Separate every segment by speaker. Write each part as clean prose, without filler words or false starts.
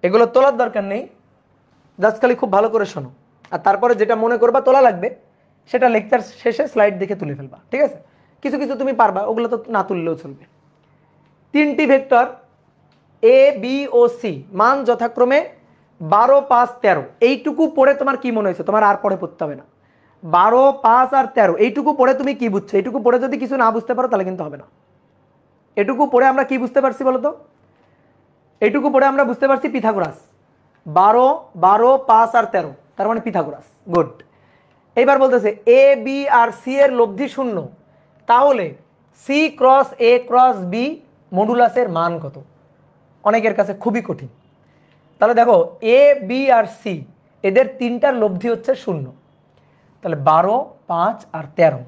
Speaker 1: এগুলো তোলার দরকার নেই, জাস্ট খালি খুব ভালো করে শোনো, আর তারপরে যেটা মনে করবা তোলা লাগবে সেটা লেকচার শেষে স্লাইড দেখে তুলে ফেলবা, ঠিক আছে? কিছু কিছু তুমি পারবা, ওগুলো তো না তুললেও চলবে। তিনটি vector A B O C মান যথাক্রমে 12, 5, 13। এইটুকু পড়ে তোমার কি মনে হয়েছে? তোমার আর পরে পড়তে হবে না। 12, 5 আর 13 এইটুকু পড়ে তুমি কি বুঝছো? এইটুকু পড়ে যদি কিছু না বুঝতে পারো তাহলে কিন্তু হবে না। এটুকু পড়ে আমরা কি বুঝতে পারছি বলো তো? এইটুকু পড়ে আমরা বুঝতে পারছি পিথাগোরাস। 12, 12, 5 আর 13, তার মানে পিথাগোরাস। গুড। এইবার বলতেছে এ বি আর সি এর লব্ধি শূন্য, তাহলে সি ক্রস এ ক্রস বি মডুলাসের মান কত? অনেকের কাছে খুবই কঠিন। তাহলে দেখো এ বি আর সি এদের তিনটার লব্ধি হচ্ছে শূন্য, তাহলে 12, 5 আর 13।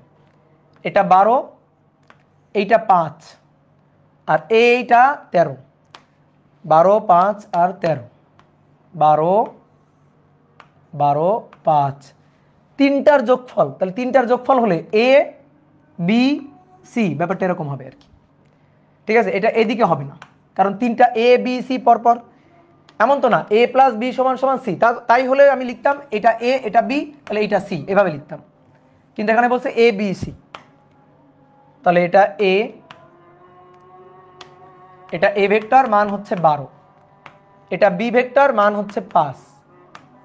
Speaker 1: এটা 12, এইটা 5 আর এইটা 13। 12, 5 আর 13, 12, 12, 5, তিনটার যোগফল। তাহলে তিনটার যোগফল হলে এ বি সি, ব্যাপারটা এরকম হবে আর কি, ঠিক আছে? এটা এদিকে হবে না, কারণ তিনটা এ বি সি পরপর, এমন তো না এ প্লাস বি সমান সমান সি। তাই হলে আমি লিখতাম এটা এ এটা বি, তাহলে এটা সি, এভাবে লিখতাম। কিন্তু এখানে বলছে এ বি সি, তাহলে এটা এ ভেক্টর মান হচ্ছে 12, এটা বি ভেক্টর মান হচ্ছে 5,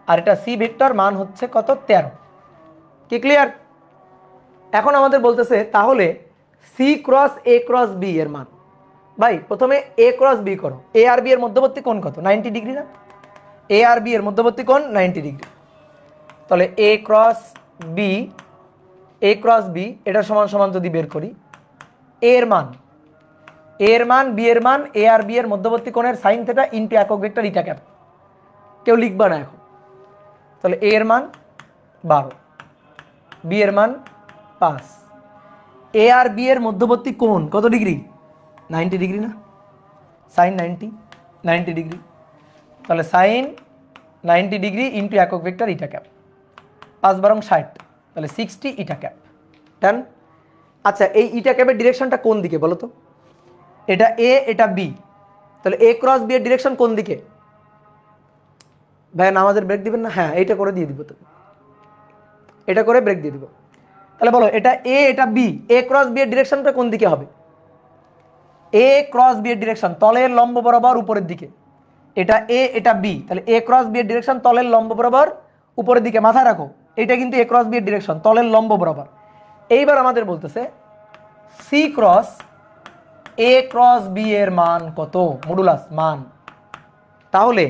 Speaker 1: আর এটা সি ভেক্টর মান হচ্ছে কত? 13। কি ক্লিয়ার? এখন আমাদের বলতেছে তাহলে সি ক্রস এ ক্রস বি এর মান। ভাই প্রথমে এ ক্রস বি করো, এ আর বি এর মধ্যবর্তী কোণ কত? 90 ডিগ্রি না? এ আর বি এর মধ্যবর্তী কোণ 90 ডিগ্রি। তাহলে এ ক্রস বি এটা সমান সমান যদি বের করি, এর মান বি এর মান এ আর বি এর মধ্যবর্তী কোণের সাইন থিটা ইনটু একক ভেক্টর ইটা ক্যাপ। কেউ লিখবা না এখন। তাহলে এ এর মান 12, বি এর মান 5, এ আর বি এর মধ্যবর্তী কোণ কত ডিগ্রি? 90 ডিগ্রি না? Sine 90 degree. তাহলে সাইন 90 ডিগ্রি ইনটু একক ভেক্টর ইটা ক্যাপ, 5 বারং 60, তাহলে 60 ইটা ক্যাপ। ডান। আচ্ছা এই ইটা ক্যাপের ডিরেকশনটা কোন দিকে বলো তো? এটা এ এটা বি, তাহলে এ ক্রস বি এর ডিরেকশন কোন দিকে? ভাই নামাজের ব্রেক দিবেন না? হ্যাঁ এইটা করে দিয়ে দিব, তো এটা করে ব্রেক দিয়ে দিব। তাহলে বলো এটা এ এটা বি, এ ক্রস বি এর ডিরেকশনটা কোন দিকে হবে? এ ক্রস বি এর ডিরেকশন তলের লম্ব বরাবর উপরের দিকে। এটা এ এটা বি, তাহলে এ ক্রস বি এর ডিরেকশন তলের লম্ব বরাবর উপরের দিকে। মাথায় রাখো এটা কিন্তু এ ক্রস বি এর ডিরেকশন তলের লম্ব বরাবর। এইবার আমাদের বলতেছে সি ক্রস এ ক্রস বি এর মান কত? মডুলাস মান। তাহলে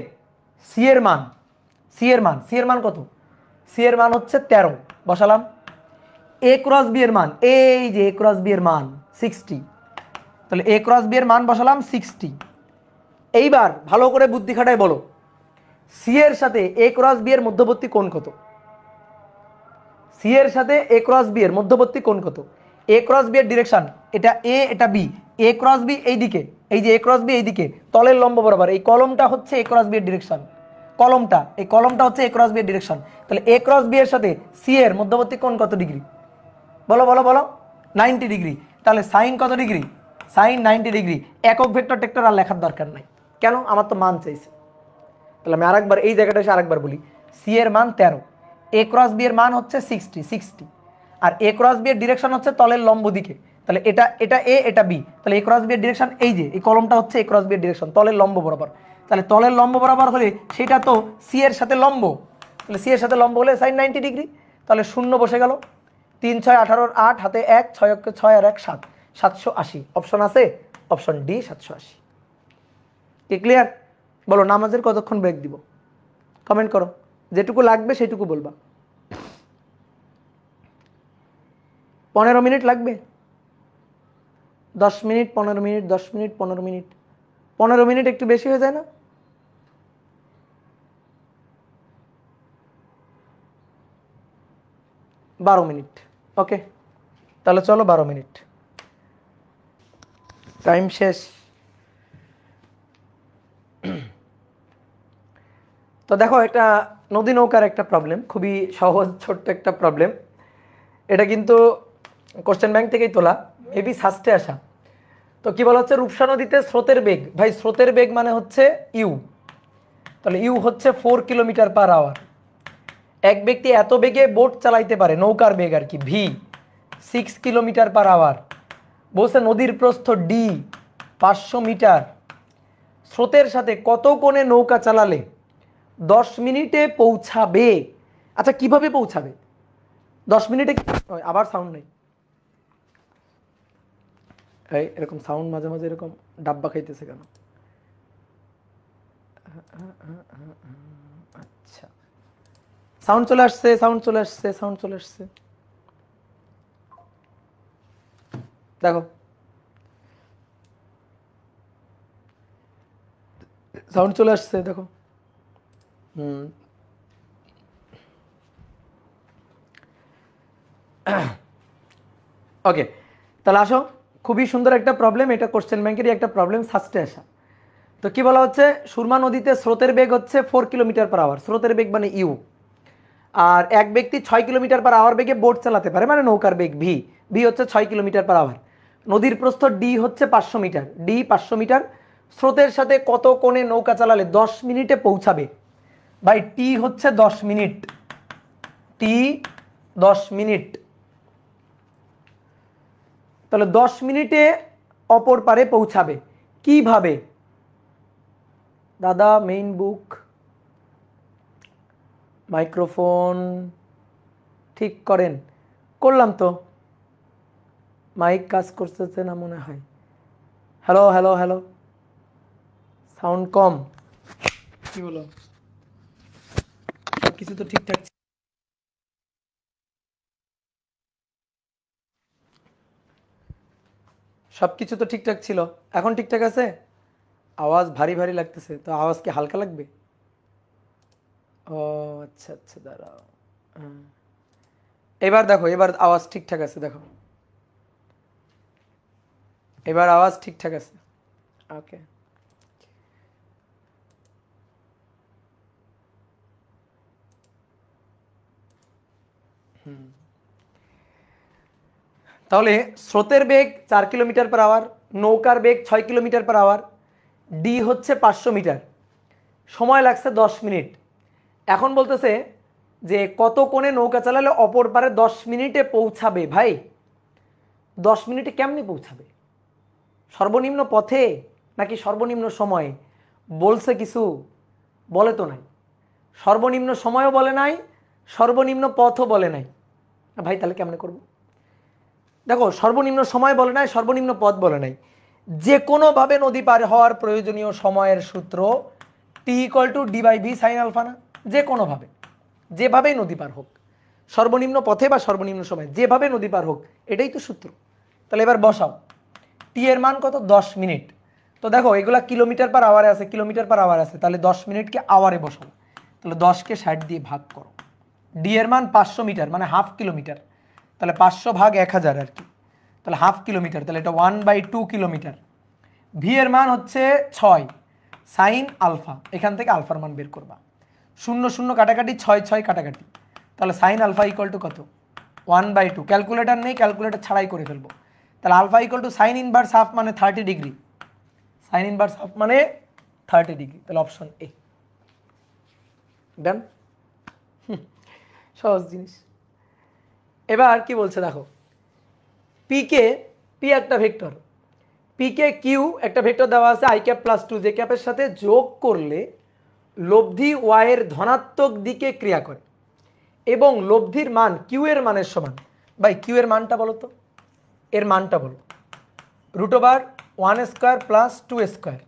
Speaker 1: সি এর মান কত? সি এর মান হচ্ছে 13, বসালাম। এ ক্রস বি এর মান, এই যে এ ক্রস বি এর মান 60, তাহলে এ ক্রস বি এর মান বসালাম 60। এইবার ভালো করে বুদ্ধি খাটায় বলো সি এর সাথে এ ক্রস বি এর মধ্যবর্তী কোণ কত? সি এর সাথে এ ক্রস বি এর মধ্যবর্তী কোণ কত? এ ক্রস বি এর ডিরেকশন এটা এ এটা বি, এ ক্রস বি এইদিকে, এই যে এ ক্রস বি এইদিকে তলের লম্ব বরাবর, এই কলমটা হচ্ছে এ ক্রস বি এর ডিরেকশন, এই কলমটা হচ্ছে এ ক্রস বি এর ডিরেকশন। তাহলে এ ক্রস বি এর সাথে সি এর মধ্যবর্তী কোণ কত ডিগ্রি? বলো বলো বলো। 90 ডিগ্রি। তাহলে সাইন কত ডিগ্রি? Sine 90 degree. একক ভেক্টর টেক্টর আর লেখার দরকার নাই, কেন? আমার তো মান চাইছে। তাহলে আমি আরেকবার এই জায়গাটা এসে আরেকবার বলি, সি এর মান 13, এ ক্রস বি এর মান হচ্ছে 60, আর এ ক্রস বি এর ডিরেকশন হচ্ছে তলের লম্ব দিকে। তাহলে এটা এ এটা বি, তাহলে এ ক্রস বি এর ডিরেকশন এই যে এই কলমটা হচ্ছে এ ক্রস বি এর ডিরেকশন তলের লম্ব বরাবর। তাহলে তলের লম্ব বরাবর হলে সেটা তো সি এর সাথে লম্ব, তাহলে সি এর সাথে লম্ব হলে সাইন 90 ডিগ্রি। তাহলে শূন্য বসে গেল, 3, 6, 18, 8 হাতে 1, 6 অক্ষে 6 আর 1 7, 780। অপশন আছে, অপশন ডি 780। কি ক্লিয়ার? বলো নামাজের কতক্ষণ ব্রেক দিব? কমেন্ট করো, যেটুকু লাগবে সেটুকু বলবা। 15 মিনিট লাগবে? 10 minute, 15 minute, 10 minute, 15 minute. 15 minute একটু বেশি হয়ে যায় না? বারো মিনিট। ওকে, তাহলে চলো 12 মিনিট, টাইম শেষ। তো দেখো এটা নদী নৌকার একটা প্রবলেম, খুবই সহজ ছোট্ট একটা প্রবলেম। এটা কিন্তু কোশ্চেন ব্যাংক থেকেই তোলা, মেবি সাস্টে আসা। তো কি বলা হচ্ছে? রূপসা নদীতে স্রোতের বেগ। ভাই স্রোতের বেগ মানে হচ্ছে ইউ, তাহলে ইউ হচ্ছে 4 কিলোমিটার পার আওয়ার। এক ব্যক্তি এত বেগে বোট চালাইতে পারে, নৌকার বেগ আর কি, ভি 6 কিলোমিটার পার আওয়ার। বলছে নদীর প্রস্থ ডি 500 মিটার, স্রোতের সাথে কত কোণে নৌকা চালালে 10 মিনিটে পৌঁছাবে। আচ্ছা কিভাবে পৌঁছাবে 10 মিনিটে? আবার সাউন্ড নেই, এই এরকম সাউন্ড মাঝে মাঝে এরকম ডাব্বা খাইতেছে কেন? আচ্ছা সাউন্ড চলে আসছে, সাউন্ড চলে আসছে, সাউন্ড চলে আসছে, দেখো সাউন্ড চলে আসছে, দেখো। ওকে, তাহলে আসো, খুবই সুন্দর একটা প্রবলেম, এটা কোশ্চেন ব্যাংকেরই একটা প্রবলেম, ফার্স্টে আসা। তো কি বলা হচ্ছে, সুরমা নদীতে স্রোতের বেগ হচ্ছে 4 কিলোমিটার পার আওয়ার, স্রোতের বেগ মানে ইউ। আর এক ব্যক্তি 6 কিলোমিটার পার আওয়ার বেগে বোট চালাতে পারে, মানে নৌকার বেগ ভি, ভি হচ্ছে 6 কিলোমিটার পার আওয়ার। নদীর প্রস্থ ডি হচ্ছে 500 মিটার, ডি 500 মিটার, স্রোতের সাথে কত কোণে নৌকা চালালে 10 মিনিটে পৌঁছাবে। ভাই টি হচ্ছে 10 মিনিট, টি 10 মিনিট, তাহলে 10 মিনিটে অপর পারে পৌঁছাবে কিভাবে? দাদা মেইন বুক, মাইক্রোফোন ঠিক করেন, করলাম তো, মাইক কাজ করতেছে না মনে হয়। হ্যালো হ্যালো হ্যালো, সাউন্ড কম, কি বলো? সব কিছু তো ঠিকঠাক, সব কিছু তো ঠিকঠাক ছিল, এখন ঠিকঠাক আছে? আওয়াজ ভারী ভারী লাগতেছে, তো আওয়াজ কি হালকা লাগবে? ও আচ্ছা আচ্ছা, দাঁড়াও, এবার দেখো, এবার আওয়াজ ঠিকঠাক আছে, দেখো এবার আওয়াজ ঠিকঠাক আছে। ওকে, তাহলে স্রোতের বেগ 4 কিলোমিটার পার আওয়ার, নৌকার বেগ 6 কিলোমিটার পার আওয়ার, ডি হচ্ছে 500 মিটার, সময় লাগছে 10 মিনিট। এখন বলতেছে যে কত কোণে নৌকা চালালে অপর পারে 10 মিনিটে পৌঁছাবে। ভাই 10 মিনিটে কেমনে পৌঁছাবে? সর্বনিম্ন পথে নাকি সর্বনিম্ন সময়ে? বলছে কিছু? বলে তো নাই, সর্বনিম্ন সময়ও বলে নাই, সর্বনিম্ন পথও বলে নাই। ভাই তাহলে কেমনে করব? দেখো সর্বনিম্ন সময় বলে নাই, সর্বনিম্ন পথ বলে নাই, যে কোনোভাবে নদী পার হওয়ার প্রয়োজনীয় সময়ের সূত্র টি equal to D by B sine alpha না? যে কোনোভাবে, যেভাবেই নদী পার হোক, সর্বনিম্ন পথে বা সর্বনিম্ন সময়, যেভাবে নদী পার হোক, এটাই তো সূত্র। তাহলে এবার বসাও, টি এর মান কত? 10 মিনিট। তো দেখো এগুলা কিলোমিটার পার আওয়ারে আছে, কিলোমিটার পার আওয়ার আছে, তাহলে 10 মিনিটকে আওয়ারে বসাও, তাহলে 10কে 60 দিয়ে ভাগ করো। ডি এর মান 500 মিটার মানে হাফ কিলোমিটার, তাহলে 500 ভাগ 1000 আর কি, তাহলে হাফ কিলোমিটার, তাহলে এটা 1/2 কিলোমিটার। ভি এর মান হচ্ছে 6 সাইন আলফা, এখান থেকে আলফার মান বের করবা, 0 0 কাটাকাটি, 6 6 কাটাকাটি, তাহলে সাইন আলফা ইকুয়াল টু কত? 1/2। ক্যালকুলেটার নেই, ক্যালকুলেটার ছাড়াই করে ফেলবো। তাহলে alpha equal to sine inverse half মানে 30 ডিগ্রি, সাইন ইনভার্স হাফ মানে 30 ডিগ্রি, তাহলে অপশন এ। ডান, সহজ জিনিস। এবার কি বলছে দেখো, পিকে, পি একটা ভেক্টর, পিকে কিউ একটা ভেক্টর দেওয়া আছে আই ক্যাপ প্লাস 2, যে ক্যাপের সাথে যোগ করলে লব্ধি ওয়াইয়ের ধনাত্মক দিকে ক্রিয়া করে এবং লব্ধির মান কিউ এর মানের সমান। ভাই কিউ এর মানটা বলো তো, এর মানটা বলো। √1² প্লাস 2²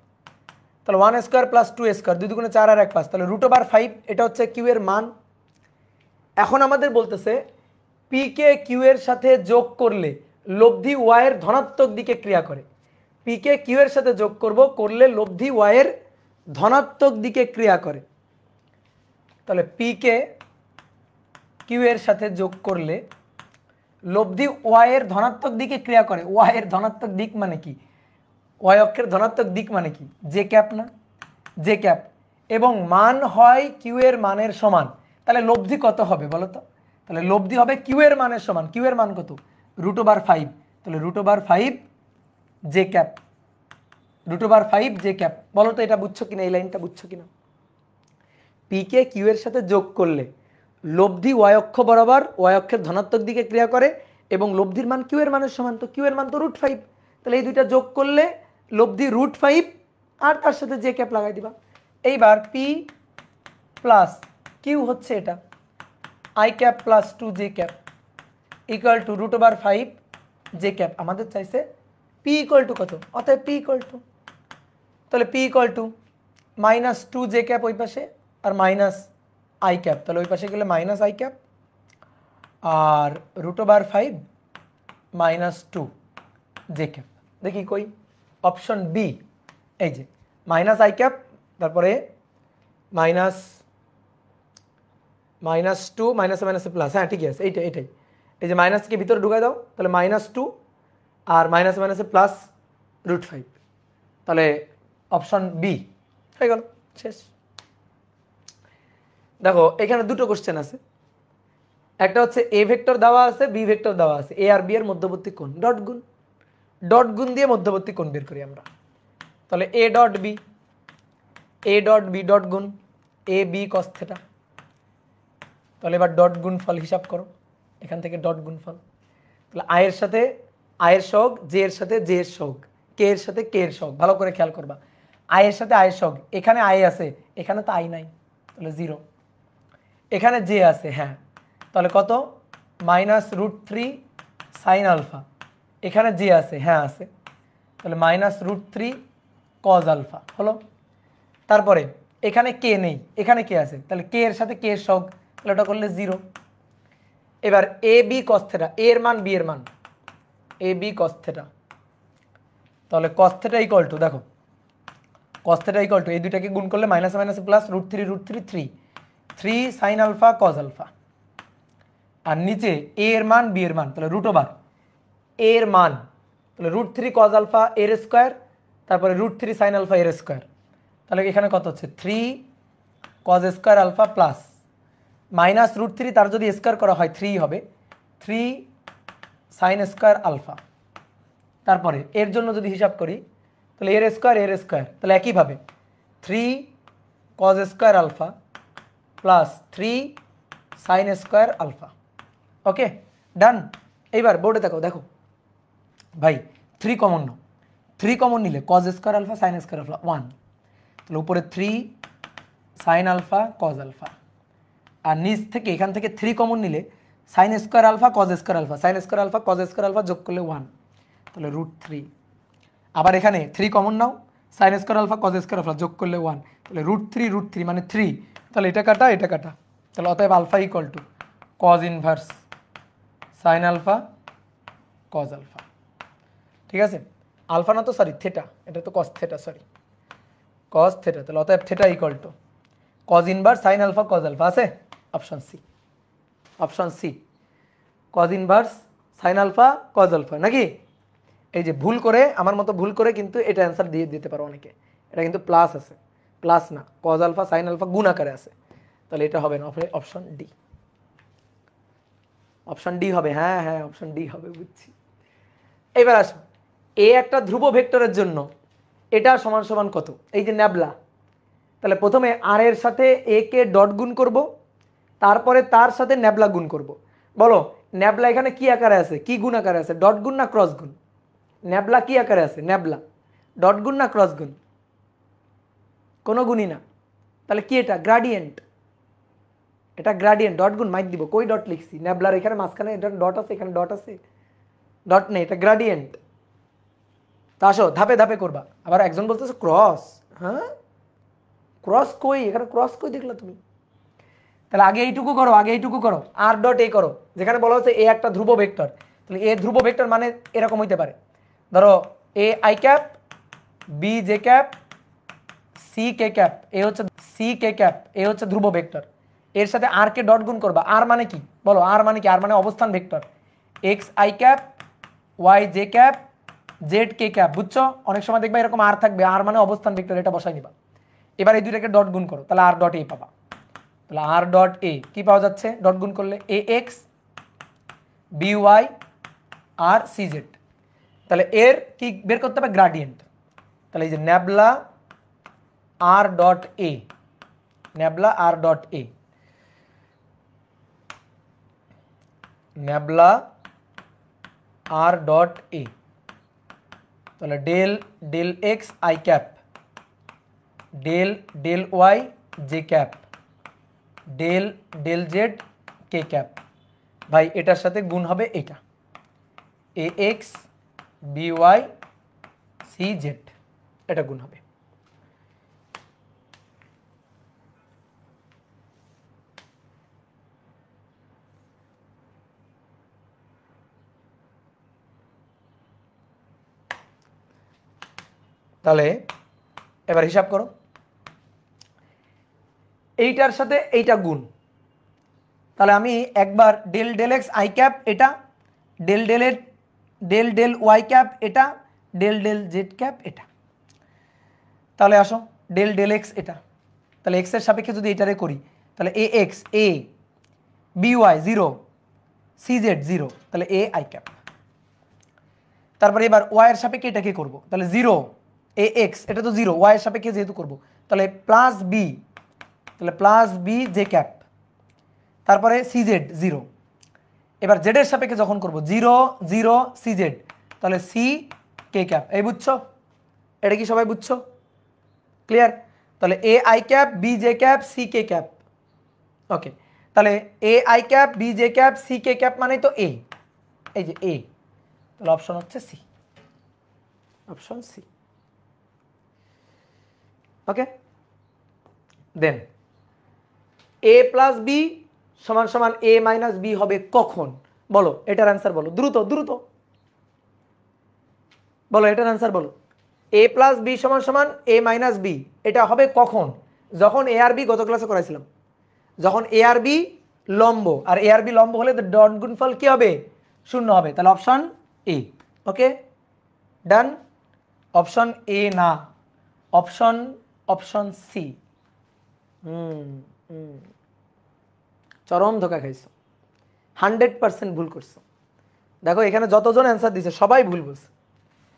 Speaker 1: তাহলে 1² প্লাস 2², 2 দুগুণে 4 আর 1 5, তাহলে √5, এটা হচ্ছে কিউ এর মান। এখন আমাদের বলতেছে পি কে কিউ এর সাথে যোগ করলে লব্ধি ওয়াইয়ের ধনাত্মক দিকে ক্রিয়া করে, পি কে কিউ এর সাথে যোগ করলে লব্ধি ওয়াইয়ের ধনাত্মক দিকে ক্রিয়া করে। তাহলে পি কে কিউ এর সাথে যোগ করলে লব্ধি ওয়াইয়ের ধনাত্মক দিকে ক্রিয়া করে, ওয়াইয়ের ধনাত্মক দিক মানে কি? ওয়াই অক্ষের ধনাত্মক দিক মানে কি? জে ক্যাপ না? জে ক্যাপ, এবং মান হয় কিউ এর মানের সমান। তাহলে লব্ধি কত হবে বলো তো? তাহলে লব্ধি হবে কিউ এর মানের সমান। কিউ এর মান কত? √5, তাহলে √5 জে ক্যাপ, √5 জে ক্যাপ। বলো তো এটা বুঝছো কিনা, এই লাইনটা বুঝছো কিনা? পি কে কিউ এর সাথে যোগ করলে লব্ধি ওয়াই অক্ষ বরাবর ওয়াই অক্ষের ধনাত্মক দিকে ক্রিয়া করে এবং লব্ধির মান কিউ এর মানের সমান, তো কিউ এর মান তো √5, তাহলে এই দুইটা যোগ করলে লব্ধি √5 আর তার সাথে জে ক্যাপ লাগাই দিবা। এইবার পি প্লাস কিউ হচ্ছে এটা I cap plus 2 J cap equal to √5 J cap. আমাদের চাইছে পি ইকুয়াল টু কত, অতএব পি ইকুয়াল টু, তাহলে P equal to -2 J cap ওই পাশে আর মাইনাস আই ক্যাপ, তাহলে ওই পাশে গেলে মাইনাস আই ক্যাপ আর √5 -2 জে ক্যাপ। দেখি কই অপশন বি, এই যে মাইনাস আই ক্যাপ তারপরে -2 মাইনাসে মাইনাসে প্লাস, হ্যাঁ ঠিকই আছে, এইটাই এইটাই, এই যে মাইনাসকে ভিতরে ঢুকাই দাও, তাহলে -2 আর মাইনাসে মাইনাসে প্লাস √5, তাহলে অপশন বি হয়ে গেল, শেষ। দেখো এখানে দুটো কোশ্চেন আছে, একটা হচ্ছে এ ভেক্টর দেওয়া আছে, বি ভেক্টর দেওয়া আছে, এ আর বি এর মধ্যবর্তী কোণ ডট গুণ দিয়ে মধ্যবর্তী কোণ বের করি আমরা। তাহলে এ ডট বি ডট গুণ এ বি কস থিটা। তাহলে এবার ডট গুণফল হিসাব করো, এখান থেকে ডট গুণফল, তাহলে আয়ের সাথে আয়ের সহগ, জে এর সাথে জে এর সহগ, কে এর সাথে কে এর সহগ, ভালো করে খেয়াল করবা। আয়ের সাথে আয়ের সহগ, এখানে আয় আছে, এখানে তো আই নাই, তাহলে 0। এখানে জে আছে, হ্যাঁ, তাহলে কত -√3 সাইন আলফা, এখানে জে আছে, হ্যাঁ আছে, তাহলে -√3 কজ আলফা হলো। তারপরে এখানে কে নেই, এখানে কে আছে, তাহলে কে এর সাথে কে এর সহগ, তাহলে ওটা করলে 0। এবার এ বি কস থিটা, এ এর মান বি এর মান, এ বি কস থিটা, তাহলে কস থিটা ইকুয়াল টু, দেখো কস থিটা ইকুয়াল টু এই দুইটাকে গুণ করলে মাইনাসে মাইনাসে plus √3 3 sine alpha cos alpha, আর নিচে এ এর মান বি এর মান, তাহলে √ওভার এ এর মান, তাহলে √3 কজ আলফা এর স্কোয়ার, তারপরে √3 সাইন আলফা এর স্কোয়ার, তাহলে এখানে কত হচ্ছে 3 কজ স্কোয়ার আলফা প্লাস -√3, তার যদি স্কোয়ার করা হয় 3 হবে, 3 সাইন স্কোয়ার আলফা। তারপরে এর জন্য যদি হিসাব করি তাহলে এর স্কোয়ার, তাহলে একইভাবে 3 cos square alpha plus 3 sine square alpha. Okay done. এইবার বোর্ডে দেখো ভাই 3 কমন নাও, 3 কমন নিলে cos square alpha sine square alpha 1, তাহলে উপরে 3 সাইন আলফা কজ আলফা, আর নিচ থেকে এখান থেকে 3 কমন নিলে sine square alpha cos square alpha, sine square alpha cos square alpha যোগ করলে 1, তাহলে √3। আবার এখানে 3 কমন নাও, sine square alpha cos square alpha যোগ করলে 1, তাহলে √3 মানে 3, তাহলে এটা কাটা এটা কাটা, তাহলে অতএব alpha equal to cos inverse sine alpha cos alpha. ঠিক আছে, আলফা না তো সরি থিটা, এটা তো cos theta, sorry cos theta, তাহলে অতএব theta equal to cos inverse sine alpha cos alpha আছে, option C cos inverse sine alpha cos alpha নাকি। এই যে ভুল করে আমার মতো ভুল করে কিন্তু এটা অ্যান্সার দিয়ে দিতে পারো অনেকে, এটা কিন্তু প্লাস আছে, প্লাস না, কজ আলফা সাইন আলফা গুণ আকারে আছে, তাহলে এটা হবে না, অপশন ডি হবে, হ্যাঁ অপশন ডি হবে, বুঝছি। এবার আসো এ একটা ধ্রুব ভেক্টরের জন্য এটা সমান সমান কত, এই যে ন্যাবলা, তাহলে প্রথমে আর এর সাথে এ কে ডট গুণ করব, তারপরে তার সাথে ন্যাবলা গুণ করব। বলো ন্যাবলা এখানে কি আকারে আছে, কি গুণ আকারে আছে, ডট গুণ না ক্রস গুণ? ন্যাবলা কি আকারে আছে, ন্যাবলা ডট গুণ না ক্রস গুণ? কোনো গুণই না, তাহলে কি এটা গ্রাডিয়েন্ট, এটা গ্রাডিয়েন্ট, ডট গুণ মাইক দিব, কই ডট লিখছি, ন্যাবলার এখানে মাঝখানে এটা ডট আছে, এখানে ডট আছে, ডট নেই, এটা গ্রাডিয়েন্ট। তা আসো ধাপে ধাপে করবা। আবার একজন বলতেছে ক্রস, হ্যাঁ ক্রস কই, এখানে ক্রস কই দেখলা তুমি? তাহলে আগে এইটুকু করো, আর ডট এ করো, যেখানে বলা হচ্ছে এ একটা ধ্রুব ভেক্টর, তাহলে এ ধ্রুব ভেক্টর মানে এরকম হইতে পারে, ধরো A I cap, B J cap, C K cap, A হচ্ছে ধ্রুব ভেক্টর, এর সাথে আর কে ডট গুণ করবা, আর মানে কি বলো, আর মানে কি, আর মানে অবস্থান vector, X I cap, Y J cap, Z K cap, বুঝছো? অনেক সময় দেখবা এরকম আর থাকবে, আর মানে অবস্থান ভেক্টর, এটা বসাই নিবা। এবার এই দুইটাকে ডট গুণ করো, তাহলে আর ডট এ পাবা, তাহলে আর ডট এ কি পাওয়া যাচ্ছে ডট গুণ করলে, এ এক্স বি ওয়াই আর সি জেড, তাহলে এর কি বের করতে হবে গ্রাডিয়েন্ট, তাহলে এই যে ন্যাবলা আর ডট এ ন্যাবলা আর ডট এ, ন্যাবলা আর ডট এ, তাহলে del del X I cap, del del Y J cap, del del Z K cap. ভাই এটার সাথে গুণ হবে এটা, A X B Y C Z, এটা গুণ হবে। তাহলে এবার হিসাব করো, এইটার সাথে এইটা গুণ, তাহলে আমি একবার del del X I cap এটা, del del del del Y cap এটা, ডেল ডেল জেড ক্যাপ এটা। তাহলে আসো ডেল ডেল এক্স এটা, তাহলে এক্স এর সাপেক্ষে যদি এটারে করি তাহলে A X A B Y zero C Z zero, তাহলে এ আই ক্যাপ। তারপরে এবার ওয়াই এর সাপেক্ষে এটাকে করবো, তাহলে জিরো এ এক্স এটা তো জিরো, ওয়াই এর সাপেক্ষে যেহেতু করবো তাহলে প্লাস বি, তাহলে প্লাস বি জে ক্যাপ, তারপরে সি জেড জিরো। এবার জেড এর সাপেক্ষে যখন করবো জিরো জিরো সি জেড, তাহলে সি কে ক্যাপ। এই বুঝছো? এটা কি সবাই বুঝছো? ক্লিয়ার? তাহলে A I cap B J cap C K cap. Okay, তাহলে A I cap B J cap C K cap মানে তো এ, এই যে এ, তাহলে অপশন হচ্ছে সি, অপশন সি। ওকে, দেন এ প্লাস বি সমান সমান এ মাইনাস বি হবে কখন? বলো এটার অ্যান্সার বলো, দ্রুত দ্রুত বলো এটার অ্যান্সার বলো। এ প্লাস বি সমান সমান এ মাইনাস বি, এটা হবে কখন? যখন এ আর বি গত ক্লাসে করাইছিলাম, যখন এ আর বি লম্ব, আর এ আর বি লম্ব হলে ডট গুণফল কি হবে? শূন্য হবে। তাহলে option A. Okay done, option A না, অপশন অপশন সি। চরম ধোকা খাইছো, 100% ভুল করছো। দেখো এখানে যতজন অ্যান্সার দিছে সবাই ভুল বলছে।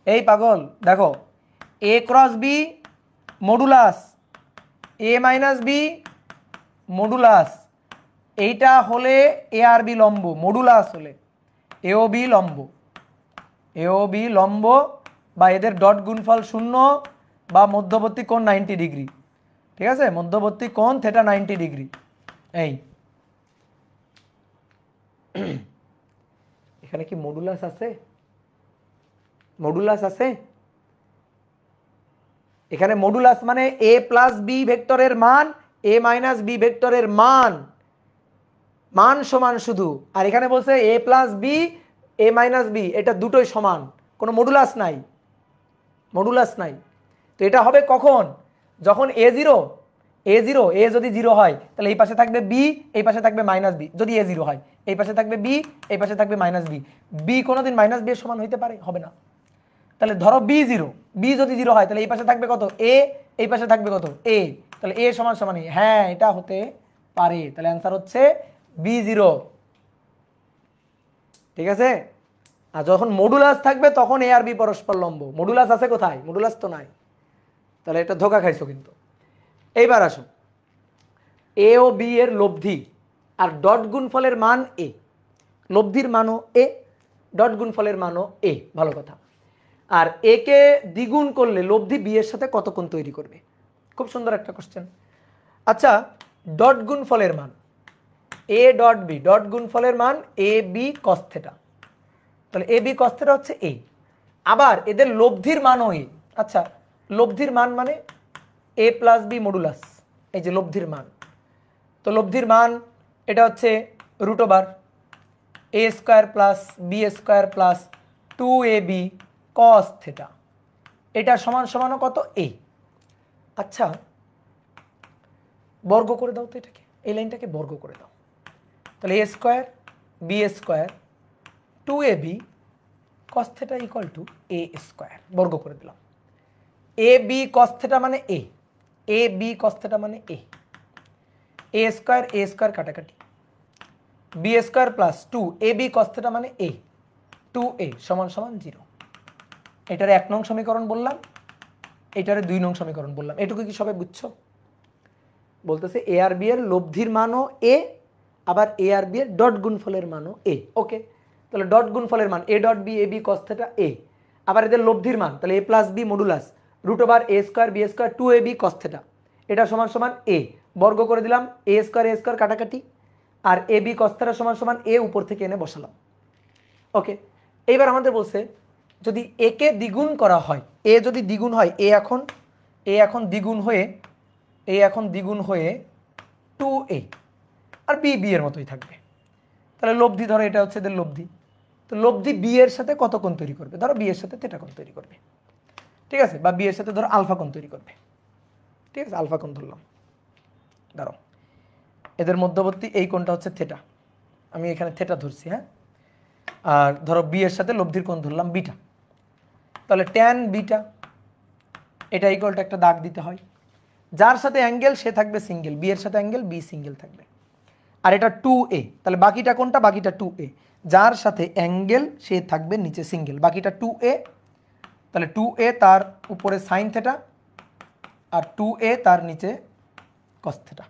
Speaker 1: এই পাগল দেখো, A cross B modulus A minus B modulus, এইটা হলে এ আর বি লম্ব, মডুলাস হলে এও বি লম্ব, এও বি লম্ব বা এদের ডট গুণফল শূন্য বা মধ্যবর্তী কোণ 90 ডিগ্রি। ঠিক আছে, মধ্যবর্তী কোণ থেটা 90 ডিগ্রি। এই এখানে কি মডুলাস আছে? মডুলাস আছে এখানে? মডুলাস মানে এ প্লাস বি ভেক্টরের মান এ মাইনাস বি ভেক্টরের মান, মান সমান শুধু। আর এখানে বলছে এ plus B A minus B, এটা দুটোই সমান, কোনো মডুলাস নাই, মডুলাস নাই। তো এটা হবে কখন? যখন এ জিরো, এ জিরো, এ যদি জিরো হয় তাহলে এই পাশে থাকবে বি, এই পাশে থাকবে মাইনাস বি। যদি এ জিরো হয় এই পাশে থাকবে বি, এই পাশে থাকবে মাইনাস বি। বি কোনোদিন মাইনাস বি এর সমান হইতে পারে? হবে না। তাহলে ধরো বি জিরো, বি যদি জিরো হয় তাহলে এই পাশে থাকবে কত? এ, এই পাশে থাকবে কত? এ, তাহলে এ সমান সমান এ। হ্যাঁ এটা হতে পারে, তাহলে অ্যান্সার হচ্ছে বি জিরো। ঠিক আছে, আর যখন মডুলাস থাকবে তখন এ আর বি পরস্পর লম্ব। মডুলাস আছে কোথায়? মডুলাস তো নাই, তাহলে এটা ধোকা খাইছো কিন্তু। এইবার আসো, এ ও বি এর লব্ধি আর ডট গুণফলের মান এ, লব্ধির মানও এ, ডট গুণফলের মানও এ, ভালো কথা। আর এ কে দ্বিগুণ করলে লব্ধি বি এর সাথে কত কোণ তৈরি করবে? খুব সুন্দর একটা কোশ্চেন। আচ্ছা, ডট গুণফলের মান এ ডট বি, ডট গুণফলের মান এ বি কস থেটা, তাহলে এ বি কস থেটা হচ্ছে এ। আবার এদের লব্ধির মানও এ। আচ্ছা, লব্ধির মান মানে এ প্লাস বি মডুলাস, এই যে লব্ধির মান। তো লব্ধির মান এটা হচ্ছে root over A square plus B square plus 2ab cos theta, এটা সমান সমানও কত? এ। আচ্ছা বর্গ করে দাও তো এটাকে, এই লাইনটাকে বর্গ করে দাও, তাহলে A square B square 2ab cos theta equal to A square, বর্গ করে দিলাম। এ বি কস থেটা মানে এ, এ বি কস থেটা মানে এ স্কোয়ার কাটাকাটি, B square plus 2ab cos theta মানে এ, 2a সমান সমান 0। এটারে 1 নং সমীকরণ বললাম, এটারে 2 নং সমীকরণ বললাম। এটুকু কি সবাই বুঝছো? বলতেছে এ আর বি এর লব্ধির মানও এ, আবার এ আর বি এর ডট গুণফলের মানও এ। ওকে, তাহলে ডট গুণফলের মান A dot B, A B cos theta A, আবার এদের লব্ধির মান তাহলে A plus B modulus root over A square B square two A B cos theta, এটা সমান সমান এ, বর্গ করে দিলাম এ স্কোয়ার কাটাকাটি, আর এ বি কস থিটা সমান সমান এ, উপর থেকে এনে বসালাম। ওকে, এইবার আমাদের বলছে যদি এ কে দ্বিগুণ করা হয়, এ যদি দ্বিগুণ হয়, এ এখন দ্বিগুণ হয়ে টু এ, আর বি বি এর মতোই থাকবে। তাহলে লব্ধি ধরো এটা হচ্ছে এদের লব্ধি, তো লব্ধি বি এর সাথে কত কোণ তৈরি করবে, ধরো বি এর সাথে থেটা কোণ তৈরি করবে, ঠিক আছে, বা বি এর সাথে ধরো আলফা কোণ তৈরি করবে, ঠিক আছে, আলফা কোণ ধরলাম। ধরো এদের মধ্যবর্তী এই কোণটা হচ্ছে থেটা, আমি এখানে থেটা ধরছি, হ্যাঁ, আর ধরো বি এর সাথে লব্ধির কোণ ধরলাম বিটা, তাহলে ট্যান বিটা, এটা ইকুয়ালটা একটা দাগ দিতে হয়, যার সাথে অ্যাঙ্গেল সে থাকবে সিঙ্গেল, বি এর সাথে অ্যাঙ্গেল বি সিঙ্গেল থাকবে, আর এটা টু এ, তাহলে বাকিটা কোনটা, বাকিটা টু এ, যার সাথে অ্যাঙ্গেল সে থাকবে নিচে সিঙ্গেল, বাকিটা টু এ, তাহলে টু এ তার উপরে সাইন থেটা, আর টু এ তার নিচে কস থেটা।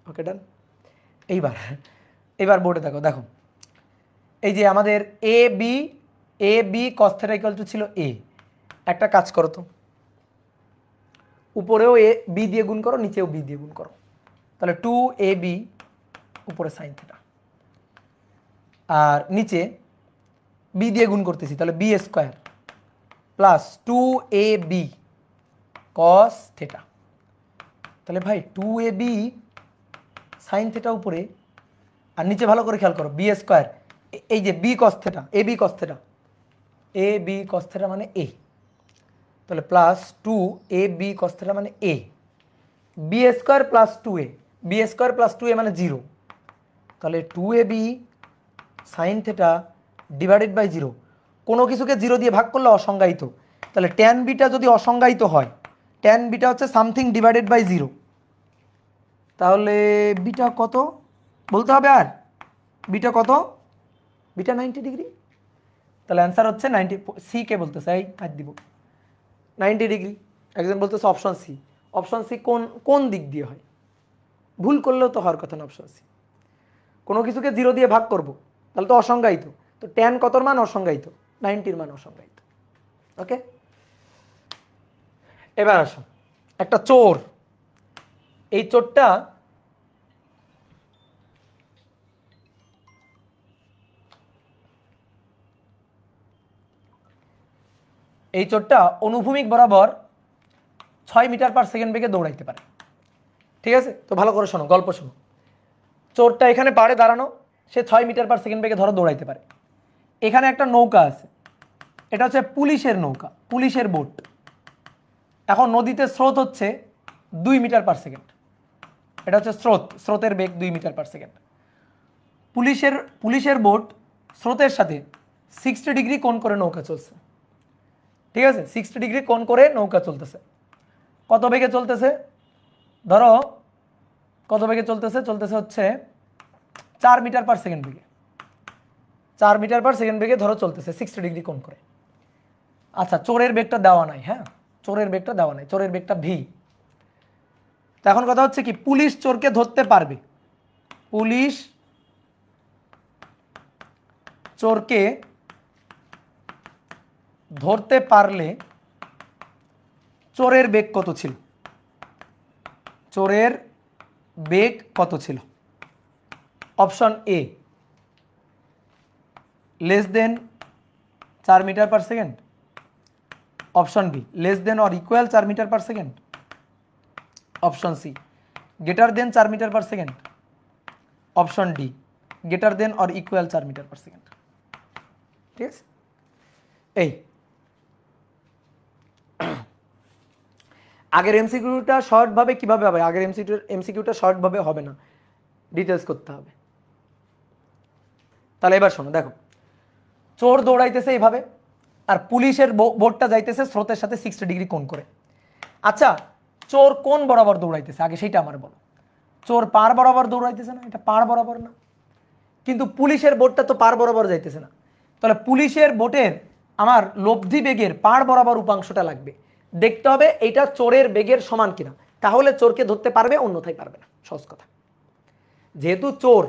Speaker 1: ওকে ডান। এইবার বোর্ডে দেখো, দেখো এই যে আমাদের A B cos theta equal to ছিল এ, একটা কাজ করো তো, উপরেও এ বি দিয়ে গুণ করো, নিচেও বি দিয়ে গুণ করো, তাহলে টু এ বি উপরে সাইন থেটা, আর নিচে বি দিয়ে গুণ করতেছি, তাহলে B square plus two A B cos theta, তাহলে ভাই two A B sine theta উপরে, আর নিচে ভালো করে খেয়াল করো বি স্কোয়ার, এই যে B cos theta, A B cos theta, A B cos theta মানে এ, তাহলে plus two A B cos theta মানে A, B square plus two A, B square plus two A মানে zero, তাহলে two A B sine theta divided by zero, কোনো কিছুকে zero দিয়ে ভাগ করলে অসংজ্ঞায়িত, তাহলে ট্যান বিটা যদি অসংজ্ঞায়িত হয়, ট্যান বিটা হচ্ছে সামথিং ডিভাইডেড বাই জিরো, তাহলে বিটা কত বলতে হবে, আর বিটা কত, বিটা 90 ডিগ্রি, তাহলে অ্যান্সার হচ্ছে 90, সি কে বলতেছে, এই হাত দিব 90 ডিগ্রি, একজন বলতেছে অপশন সি, অপশন সি কোন দিক দিয়ে হয়, ভুল করলেও তো হওয়ার কথা না, অপশন সি, কোনো কিছুকে জিরো দিয়ে ভাগ করব তাহলে তো অসংজ্ঞায়িত, তো ট্যান কতর মান অসংজ্ঞায়িত, 90-র মান অসংজ্ঞায়িত। ওকে, এবার আসো একটা চোর, এই চোরটা অনুভূমিক বরাবর 6 মিটার পার সেকেন্ড বেগে দৌড়াইতে পারে, ঠিক আছে, তো ভালো করে শোনো, গল্প শোনো, চোরটা এখানে পাড়ে দাঁড়ানো, সে 6 মিটার পার সেকেন্ড বেগে ধরো দৌড়াইতে পারে, এখানে একটা নৌকা আছে, এটা হচ্ছে পুলিশের নৌকা, পুলিশের বোট, এখন নদীতে স্রোত হচ্ছে 2 মিটার পার সেকেন্ড, এটা হচ্ছে স্রোতের বেগ 2 মিটার পার সেকেন্ড, পুলিশের বোট স্রোতের সাথে 60 ডিগ্রি কোণ করে নৌকা চলছে, ঠিক আছে, 60 ডিগ্রি কোণ করে নৌকা চলতেছে, কত বেগে চলতেছে, ধরো কত বেগে চলতেছে হচ্ছে 4 মিটার পার সেকেন্ড বেগে, 4 মিটার পার সেকেন্ড বেগে ধরো চলতেছে 60 ডিগ্রি কোণ করে। আচ্ছা, চোরের বেগটা দেওয়া নাই, হ্যাঁ, চোরের বেগটা দেওয়া নাই, চোরের বেগটা ভি। তো এখন কথা হচ্ছে কি, পুলিশ চোরকে ধরতে পারবে, পুলিশ চোরকে ধরতে পারলে চোরের বেগ কত ছিল, চোরের বেগ কত ছিল, option A less than 4 metre per second, option B less than or equal 4 metre per second, option C greater than 4 metre per second, option D greater than or equal 4 metre per second. ঠিক আছে, এই আগের এমসিকিউটা শর্টভাবে কিভাবে হবে, আগের এমসিকিউটা শর্টভাবে হবে না, details করতে হবে। তাহলে এবার শোনো, দেখো চোর দৌড়াইতেছে এইভাবে, আর পুলিশের বোটটা যাইতেছে স্রোতের সাথে 60 ডিগ্রি কোণ করে। আচ্ছা, চোর কোন বরাবর দৌড়াইতেছে আগে সেইটা আমার বলো, চোর পার বরাবর দৌড়াইতেছে না, এটা পার বরাবর না, কিন্তু পুলিশের বোটটা তো পার বরাবর যাইতেছে না, তাহলে পুলিশের বোটের আমার লব্ধি বেগের পার বরাবর উপাংশটা লাগবে, দেখতে হবে এইটা চোরের বেগের সমান কিনা, তাহলে চোরকে ধরতে পারবে, অন্যথায় পারবে না। সহজ কথা। যেহেতু চোর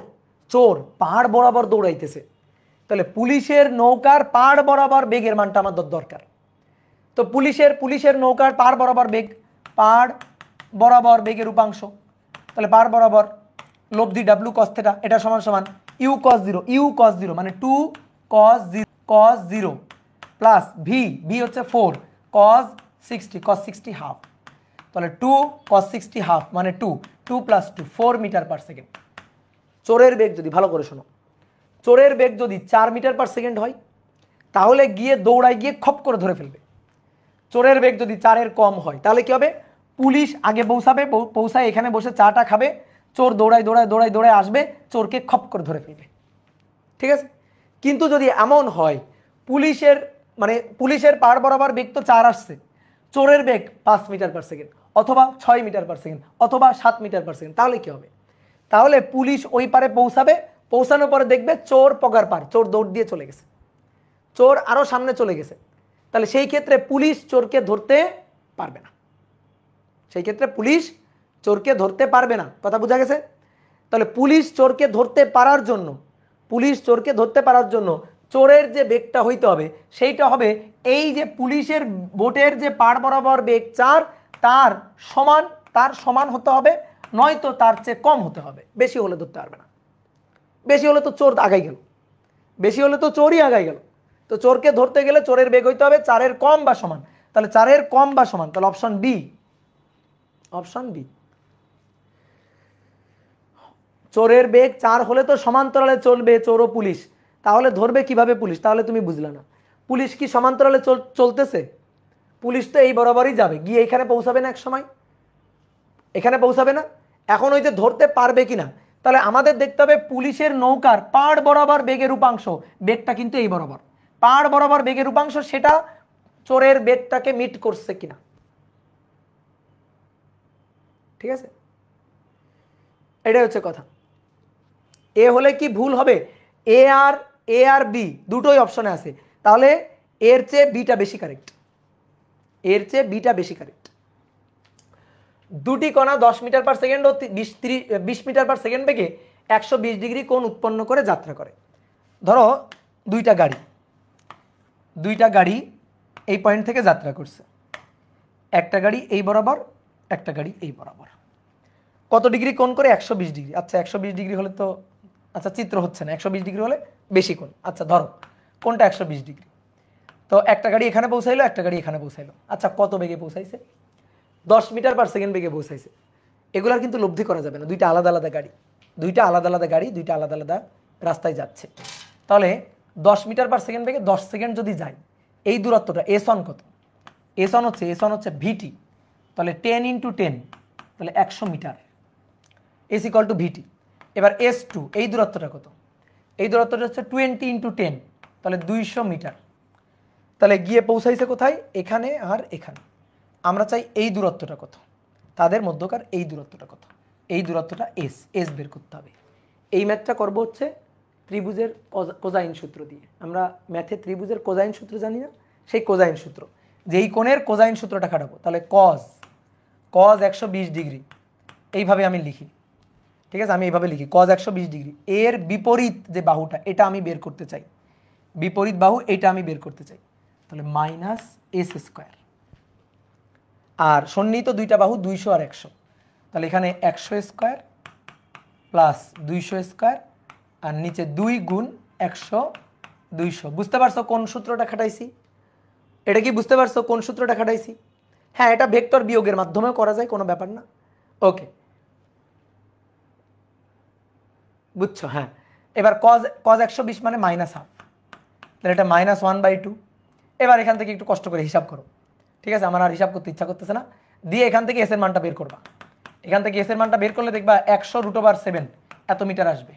Speaker 1: চোর পাহাড় বরাবর দৌড়াইতেছে, তাহলে পুলিশের নৌকার পাহাড় বরাবর বেগের মানটা আমাদের দরকার। তো পুলিশের নৌকার পাহাড় বরাবর বেগ, পাহাড় বরাবর বেগের উপাংশ, তাহলে পাহাড় বরাবর লব্ধি ডাব্লু কস থিটা, এটা সমান সমান ইউ কস জিরো মানে 2 কস জিরো প্লাস ভি হচ্ছে 4 কস 60 হাফ, তাহলে 2 cos 60 হাফ মানে 2 প্লাস 2 4 মিটার পার সেকেন্ড। চোরের বেগ যদি, ভালো করে শোনো, চোরের বেগ যদি 4 মিটার পার সেকেন্ড হয় তাহলে গিয়ে দৌড়ায় গিয়ে খপ করে ধরে ফেলবে। চোরের বেগ যদি 4-এর কম হয় তাহলে কি হবে, পুলিশ আগে পৌঁছায় এখানে বসে চাটা খাবে, চোর দৌড়ায় আসবে, চোরকে খপ করে ধরে ফেলবে। ঠিক আছে। কিন্তু যদি এমন হয় পুলিশের পার বরাবর বেগ তো 4 আসছে, চোরের বেগ 5 মিটার পার সেকেন্ড অথবা 6 মিটার পার সেকেন্ড অথবা 7 মিটার পার সেকেন্ড, তাহলে কি হবে, তাহলে পুলিশ ওই পারে পৌঁছানোর পরে দেখবে চোর পগার পার, চোর দৌড় দিয়ে চলে গেছে, চোর আরো সামনে চলে গেছে, তাহলে সেই ক্ষেত্রে পুলিশ চোরকে ধরতে পারবে না। কথা বোঝা গেছে? তাহলে পুলিশ চোরকে ধরতে পারার জন্য চোরের যে বেগটা হইতে হবে সেইটা হবে এই যে পুলিশের বোটের যে পাড় বরাবর বেগ 4 তার সমান হতে হবে, নয়তো তার চেয়ে কম হতে হবে। বেশি হলে ধরতে পারবে না, বেশি হলে তো চোর আগাই গেল, চোরই আগাই গেল। তো চোরকে ধরতে গেলে চোরের বেগ হইতে হবে 4-এর কম বা সমান, তাহলে 4-এর কম বা সমান, তাহলে অপশন বি। চোরের বেগ 4 হলে তো সমান্তরালে চলবে চোর ও পুলিশ, তাহলে ধরবে কিভাবে পুলিশ? তাহলে তুমি বুঝলে না, পুলিশ কি সমান্তরালে চলতেছে? পুলিশ তো এই বরাবরই যাবে, গিয়ে এখানে পৌঁছাবে না, এক সময় এখানে পৌঁছাবে না। এখন ওই যে ধরতে পারবে কিনা, তাহলে আমাদের দেখতে হবে পুলিশের নৌকার পাড় বরাবর বেগের উপাংশ, বেগটা কিন্তু এই বরাবর, পাড় বরাবর বেগের উপাংশ সেটা চোরের বেগটাকে মিট করছে কিনা। ঠিক আছে, এটাই হচ্ছে কথা। এ হলে কি ভুল হবে? এ আর বি দুটোই অপশনে আছে, তাহলে এর চেয়ে বিটা বেশি কারেক্ট। দুটি কণা 10 মিটার পার সেকেন্ড ও 20 মিটার পার সেকেন্ড বেগে 120 ডিগ্রি কোণ উৎপন্ন করে যাত্রা করে। ধরো দুইটা গাড়ি এই পয়েন্ট থেকে যাত্রা করছে, একটা গাড়ি এই বরাবর, একটা গাড়ি এই বরাবর। কত ডিগ্রি কোণ করে? 120 ডিগ্রি। আচ্ছা 120 ডিগ্রি হলে তো, আচ্ছা চিত্র হচ্ছে না, 120 ডিগ্রি হলে বেশি কোণ। আচ্ছা ধরো কোনটা 120 ডিগ্রি, তো একটা গাড়ি এখানে পৌঁছাইলো, একটা গাড়ি এখানে পৌঁছাইলো। আচ্ছা কত বেগে পৌঁছাইছে? 10 মিটার পার সেকেন্ড বেগে পৌঁছাইছে। এগুলার কিন্তু লব্ধি করা যাবে না, দুইটা আলাদা আলাদা গাড়ি, দুইটা আলাদা আলাদা রাস্তায় যাচ্ছে। তাহলে 10 মিটার পার সেকেন্ড বেগে 10 সেকেন্ড যদি যায়, এই দূরত্বটা S1 কত? S1 হচ্ছে ভিটি, তাহলে 10 × 10, তাহলে 100 মিটার, S = ভিটি। এবার S2 এই দূরত্বটা কত? এই দূরত্বটা হচ্ছে 20 × 10, তাহলে 200 মিটার। তাহলে গিয়ে পৌঁছাইছে কোথায়? এখানে আর এখানে। আমরা চাই এই দূরত্বটা কত, তাদের মধ্যকার এই দূরত্বটা কত? এই দূরত্বটা এস বের করতে হবে। এই ম্যাথটা করব হচ্ছে ত্রিভুজের কোজাইন সূত্র দিয়ে। আমরা ম্যাথে ত্রিভুজের কোজাইন সূত্র জানি না, সেই কোজাইন সূত্র, যেই কোণের কোজাইন সূত্রটা খাটাবো। তাহলে কজ 120 ডিগ্রি, এইভাবে আমি লিখি। ঠিক আছে, আমি এইভাবে লিখি কজ 120 ডিগ্রি। এর বিপরীত যে বাহুটা, এটা আমি বের করতে চাই, বিপরীত বাহু এটা আমি বের করতে চাই, তাহলে -s²। আর সন্নিহিত দুইটা বাহু 200 আর 100, তাহলে এখানে 100² প্লাস 200², আর নিচে 2 × 100 200। বুঝতে পারছো কোন সূত্রটা খাটাইছি? এটা কি বুঝতে পারছো কোন সূত্রটা খাটাইছি? হ্যাঁ, এটা ভেক্টর বিয়োগের মাধ্যমেও করা যায়, কোনো ব্যাপার না। ওকে, বুঝছো? হ্যাঁ, এবার কজ 120 মানে -1/2, তাহলে এটা -1/2। এবার এখান থেকে একটু কষ্ট করে হিসাব করো। ঠিক আছে, আমার আর হিসাব করতে ইচ্ছা করতেছে না, দিয়ে এখান থেকে এস এর মানটা বের করবা। এখান থেকে এস এর মানটা বের করলে দেখবা 100√7 এত মিটার আসবে।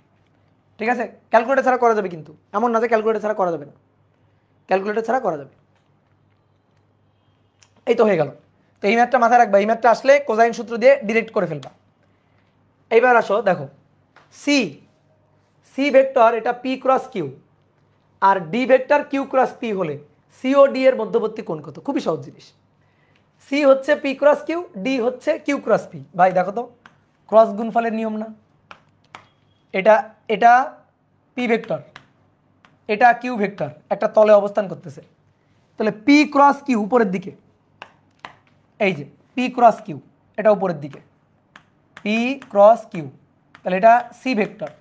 Speaker 1: ঠিক আছে, ক্যালকুলেটর ছাড়া করা যাবে, কিন্তু এমন না যে ক্যালকুলেটর ছাড়া করা যাবে না, ক্যালকুলেটর ছাড়া করা যাবে। এই তো হয়ে গেল। তো এই ম্যাথটা মাথায় রাখবা, এই ম্যাথটা আসলে কোজাইন সূত্র দিয়ে ডিরেক্ট করে ফেলবা। এইবার আসো দেখো, সি ভেক্টর এটা P × Q, আর ডি ভেক্টর Q × P হলে সি ও ডি এর মধ্যবর্তী কোণ কত? খুবই সহজ জিনিস। সি হচ্ছে পি ক্রস কিউ, ডি হচ্ছে কিউ ক্রস পি। ভাই দেখো তো ক্রস গুণফলের নিয়ম না, এটা এটা পি ভেক্টর, এটা কিউ ভেক্টর, একটা তলে অবস্থান করতেছে, তাহলে পি ক্রস কিউ উপরের দিকে, এই যে পি ক্রস কিউ এটা উপরের দিকে, পি ক্রস কিউ, তাহলে এটা সি ভেক্টর।